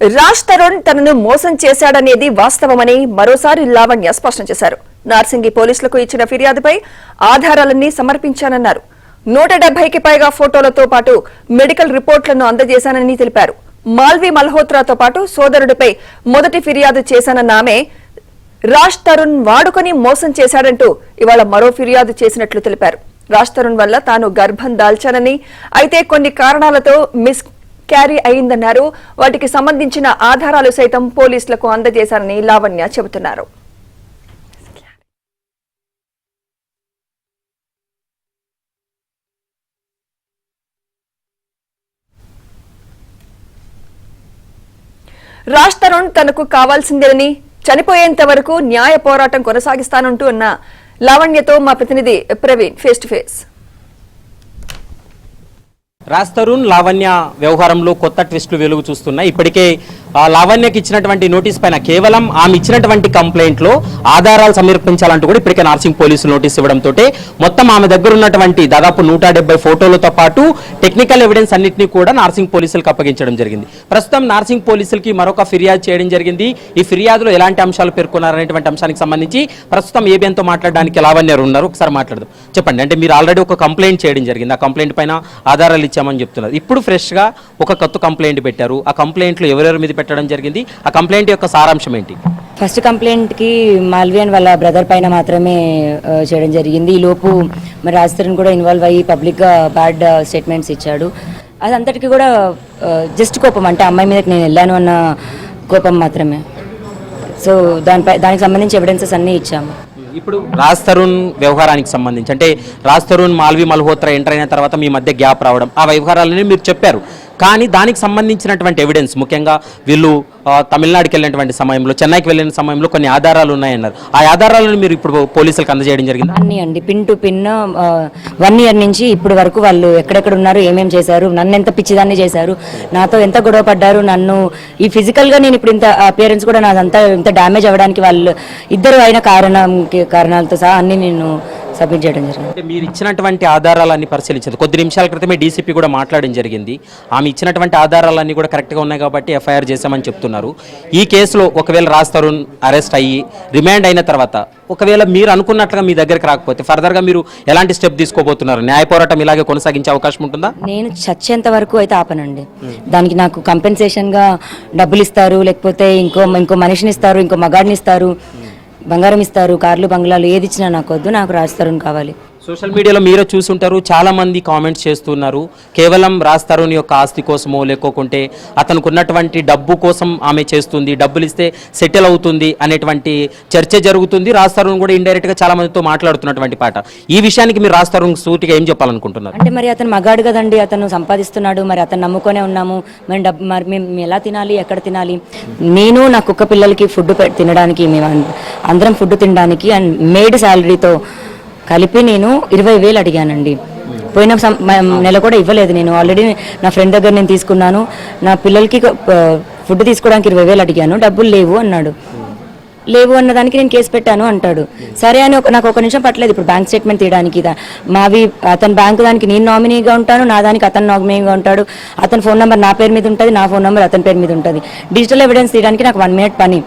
రాజ్ తరుణ్ తనను మోసం చేశాడనేది వాస్తవమని మరోసారి లావణ్య స్పష్టం చేశారు. నార్సింగి పోలీసులకు ఇచ్చిన ఫిర్యాదుపై ఆధారాలన్నీ సమర్పించానన్నారు. 170కి పైగా ఫోటోలతో పాటు మెడికల్ రిపోర్టులను అందజేశానని తెలిపారు. మాల్వి మల్హోత్రాతో పాటు సోదరుడిపై మొదటి ఫిర్యాదు చేశానన్న ఆమె రాజ్ తరుణ్ వాడుకొని మోసం చేశాడంటూ ఇవాళ మరో ఫిర్యాదు చేసినట్లు తెలిపారు. రాజ్ తరుణ్ వల్ల తాను గర్భం దాల్చానని, అయితే కొన్ని కారణాలతో మిస్ క్యారీ అయిందన్నారు. వాటికి సంబంధించిన ఆధారాలు సైతం పోలీసులకు అందజేశారని లావణ్య చెబుతున్నారు. రాజ్ తరుణ్ తనకు కావాల్సిందేనని, చనిపోయేంత వరకు న్యాయ పోరాటం కొనసాగిస్తానంటూ అన్న లావణ్యతో మా ప్రతినిధి Praveen face to face. Raj Tarun Lavanya వ్యవహారంలో కొత్త ట్విస్టులు వెలుగు చూస్తున్నాయి. ఇప్పటికే లావణ్యకి ఇచ్చినటువంటి నోటీస్ పైన కేవలం ఆమె ఇచ్చినటువంటి కంప్లైంట్లో ఆధారాలు సమర్పించాలంటూ కూడా ఇప్పటికే నార్సింగ్ పోలీసులు నోటీస్ ఇవ్వడంతో మొత్తం ఆమె దగ్గర ఉన్నటువంటి దాదాపు 170 ఫోటోలతో పాటు టెక్నికల్ ఎవిడెన్స్ అన్నింటినీ కూడా నార్సింగ్ పోలీసులకు అప్పగించడం జరిగింది. ప్రస్తుతం నార్సింగ్ పోలీసులకి మరొక ఫిర్యాదు చేయడం జరిగింది. ఈ ఫిర్యాదులో ఎలాంటి అంశాలు పేర్కొన్నారనేటువంటి అంశానికి సంబంధించి ప్రస్తుతం ఏబిఎన్తో మాట్లాడడానికి లావణ్య ఉన్నారు. ఒకసారి మాట్లాడదాం. చెప్పండి, అంటే మీరు ఆల్రెడీ ఒక కంప్లైంట్ చేయడం జరిగింది. ఆ కంప్లైంట్ పైన ఆధారాలు ఇచ్చామని చెప్తున్నారు. ఇప్పుడు ఫ్రెష్గా ఒక కొత్త కంప్లైంట్ పెట్టారు. ఆ కంప్లైంట్లో ఎవరెవరి మీద పెట్టడం జరిగింది, ఆ కంప్లైంట్ యొక్క సారాంశం ఏంటి? ఫస్ట్ కంప్లైంట్కి మాల్వియన్ వాళ్ళ బ్రదర్ పైన మాత్రమే చేయడం జరిగింది. ఈ లోపు మరి రాజ్ తరుణ్ కూడా ఇన్వాల్వ్ అయ్యి పబ్లిక్గా బ్యాడ్ స్టేట్మెంట్స్ ఇచ్చాడు. అదంతటికీ కూడా జస్ట్ కోపం, అంటే అమ్మాయి మీదకి నేను వెళ్ళాను అన్న కోపం మాత్రమే. సో దానికి సంబంధించి ఎవిడెన్సెస్ అన్నీ ఇచ్చాము. ఇప్పుడు రాజ్ తరుణ్ వ్యవహారానికి సంబంధించి, అంటే రాజ్ తరుణ్ మాల్వి మల్హోత్రా ఎంటర్ అయిన తర్వాత మీ మధ్య గ్యాప్ రావడం, ఆ వ్యవహారాలని మీరు చెప్పారు. కానీ దానికి సంబంధించినటువంటి ఎవిడెన్స్, ముఖ్యంగా వీళ్ళు తమిళనాడుకి వెళ్ళినటువంటి సమయంలో, చెన్నైకి వెళ్ళిన సమయంలో కొన్ని ఆధారాలు ఉన్నాయన్నారు. ఆ ఆధారాలను మీరు ఇప్పుడు పోలీసులకు అందజేయడం జరిగింది. అన్నీ అండి, పిన్ టు పిన్ 1 ఇయర్ నుంచి ఇప్పుడు వరకు వాళ్ళు ఎక్కడెక్కడ ఉన్నారు, ఏమేమి చేశారు, నన్ను ఎంత పిచ్చిదాన్ని చేశారు, నాతో ఎంత గొడవ పడ్డారు, నన్ను ఈ ఫిజికల్గా నేను ఇప్పుడు ఇంత అపియరెన్స్ కూడా నాదంతా ఇంత డ్యామేజ్ అవ్వడానికి వాళ్ళు ఇద్దరు అయిన కారణాలతో సహా అన్నీ నేను సబ్మిట్ చేయడం జరిగింది. అంటే మీరు ఇచ్చినటువంటి ఆధారాలన్నీ పరిశీలించారు. కొద్ది నిమిషాల క్రితమే డీసీపీ కూడా మాట్లాడడం జరిగింది. ఆమె ఇచ్చినటువంటి ఆధారాలన్నీ కూడా కరెక్ట్గా ఉన్నాయి కాబట్టి ఎఫ్ఐఆర్ చేశామని చెప్తున్నారు. ఈ కేసులో ఒకవేళ రాజ్ తరుణ్ అరెస్ట్ అయ్యి రిమాండ్ అయిన తర్వాత ఒకవేళ మీరు అనుకున్నట్లుగా మీ దగ్గరికి రాకపోతే ఫర్దర్గా మీరు ఎలాంటి స్టెప్ తీసుకోబోతున్నారు? న్యాయ పోరాటం ఇలాగే కొనసాగించే అవకాశం ఉంటుందా? నేను చచ్చేంత వరకు అయితే ఆపనండి. దానికి నాకు కంపెన్సేషన్గా డబ్బులు ఇస్తారు, లేకపోతే ఇంకో మనిషిని ఇస్తారు, ఇంకో మగాడిని ఇస్తారు, బంగారం ఇస్తారు, కార్లు బంగ్లాలు ఏది ఇచ్చినా నాకు వద్దు, నాకు రాజ్ తరుణ్ కావాలి. సోషల్ మీడియాలో మీరే చూసుంటారు, చాలా మంది కామెంట్స్ చేస్తున్నారు. కేవలం రాజ్ తరుణ్ యొక్క ఆస్తి కోసమో లేకోకుంటే అతనికి ఉన్నటువంటి డబ్బు కోసం ఆమె చేస్తుంది, డబ్బులు ఇస్తే సెటిల్ అవుతుంది అనేటువంటి చర్చ జరుగుతుంది. రాజ్ తరుణ్ కూడా ఇండైరెక్ట్ గా చాలా మందితో మాట్లాడుతున్నటువంటి పాట. ఈ విషయానికి మీరు రాజ్ తరుణ్ సూటిగా ఏం చెప్పాలనుకుంటున్నారు? అంటే మరి అతను మగాడు కదండి, అతను సంపాదిస్తున్నాడు, మరి అతను నమ్ముకొనే ఉన్నాము, మరి మేము ఎలా తినాలి, ఎక్కడ తినాలి? నేను నా కుక్క పిల్లలకి ఫుడ్ తినడానికి, మేము అందరం ఫుడ్ తినడానికి అండ్ మేడ్ శాలరీతో కలిపి నేను 20,000 అడిగానండి. పోయిన నెల కూడా ఇవ్వలేదు. నేను ఆల్రెడీ నా ఫ్రెండ్ దగ్గర నేను తీసుకున్నాను. నా పిల్లలకి ఫుడ్ తీసుకోవడానికి 20,000 అడిగాను, డబ్బులు లేవు అన్నాడు. లేవు అన్నదానికి నేను కేసు పెట్టాను అంటాడు. సరే అని నాకు ఒక నిమిషం పట్టలేదు ఇప్పుడు బ్యాంక్ స్టేట్మెంట్ తీయడానికి. మావి అతని బ్యాంకు దానికి నేను నామినీగా ఉంటాను, నా దానికి అతను నామినీగా ఉంటాడు. అతని ఫోన్ నెంబర్ నా పేరు మీద ఉంటుంది, నా ఫోన్ నెంబర్ అతని పేరు మీద ఉంటుంది. డిజిటల్ ఎవిడెన్స్ తీయడానికి నాకు 1 మినిట్ పని.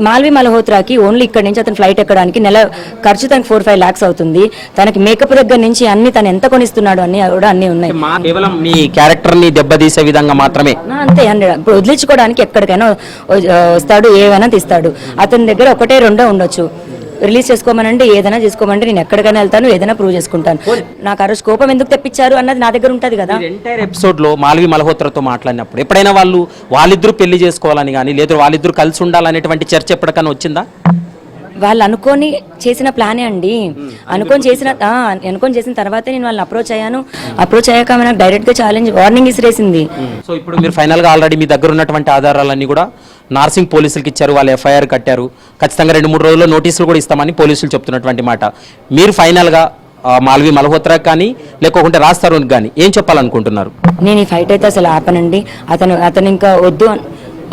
మాల్వి మల్హోత్రాకి ఓన్లీ ఇక్కడ నుంచి అతను ఫ్లైట్ ఎక్కడానికి నెల ఖర్చు తనకు 4-5 lakhs అవుతుంది. తనకి మేకప్ దగ్గర నుంచి అన్ని తను ఎంత కొనిస్తున్నాడు అన్ని కూడా అన్ని ఉన్నాయి. కేవలం మీ క్యారెక్టర్ ని దెబ్బతీసే విధంగా మాత్రమే అంతే. ఇప్పుడు వదిలించుకోవడానికి ఎక్కడికైనా వస్తాడు, ఏమైనా తీస్తాడు. అతని దగ్గర 1-2 ఉండొచ్చు. రిలీజ్ చేసుకోమనంటే ఏదైనా చేసుకోమంటే నేను ఎక్కడికైనా వెళ్తాను, ఏదైనా ప్రూవ్ చేసుకుంటాను. నాకు ఆ రోజు కోపం ఎందుకు తెప్పించారు అన్నది నా దగ్గర ఉంటుంది కదా. ఎంటైర్ ఎపిసోడ్ లో మాల్వి మల్హోత్రాతో మాట్లాడినప్పుడు ఎప్పుడైనా వాళ్ళిద్దరూ పెళ్లి చేసుకోవాలని కానీ లేదా వాళ్ళిద్దరూ కలిసి ఉండాలనేటువంటి చర్చ ఎప్పటికైనా వచ్చిందా? వాళ్ళు అనుకొని చేసిన ప్లానే అండి. అనుకొని చేసిన తర్వాతే నేను వాళ్ళని అప్రోచ్ అయ్యాను. అప్రోచ్ అయ్యాక నాకు డైరెక్ట్గా ఛాలెంజ్ వార్నింగ్ ఇసిరేసింది. సో ఇప్పుడు మీరు ఫైనల్గా ఆల్రెడీ మీ దగ్గర ఉన్నటువంటి ఆధారాలన్నీ కూడా నార్సింగ్ పోలీసులకు ఇచ్చారు, వాళ్ళు ఎఫ్ఐఆర్ కట్టారు. ఖచ్చితంగా 2-3 రోజుల్లో నోటీసులు కూడా ఇస్తామని పోలీసులు చెప్తున్నటువంటి మాట. మీరు ఫైనల్గా మాల్వి మల్హోత్రా కానీ లేకపోతే రాజ్ తరుణ్ కానీ ఏం చెప్పాలనుకుంటున్నారు? నేను ఈ ఫైట్ అయితే అసలు ఆపనండి. అతను ఇంకా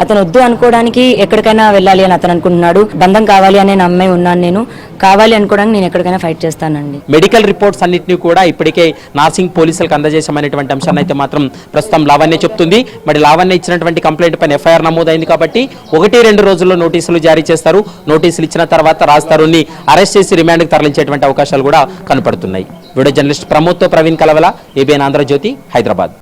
అతను వద్దు అనుకోవడానికి ఎక్కడికైనా వెళ్ళాలి అని అతను అనుకుంటున్నాడు. బంధం కావాలి అనే నమ్మే ఉన్నాను. నేను కావాలి అనుకోవడానికి నేను ఎక్కడికైనా ఫైట్ చేస్తానండి. మెడికల్ రిపోర్ట్స్ అన్నింటినీ కూడా ఇప్పటికే నార్సింగ్ పోలీసులకు అందజేశామనేటువంటి అంశాన్ని అయితే మాత్రం ప్రస్తుతం లావణ్య చెప్తుంది. మరి లావణ్య ఇచ్చినటువంటి కంప్లైంట్ పైన ఎఫ్ఐఆర్ నమోదైంది కాబట్టి 1-2 రోజుల్లో నోటీసులు జారీ చేస్తారు. నోటీసులు ఇచ్చిన తర్వాత రాజ్ తరుణ్ని అరెస్ట్ చేసి రిమాండ్కి తరలించేటువంటి అవకాశాలు కూడా కనపడుతున్నాయి. వీడియో జర్నలిస్ట్ ప్రమోద్తో ప్రవీణ్ కలవల, ఏబిఎన్ ఆంధ్రజ్యోతి, హైదరాబాద్.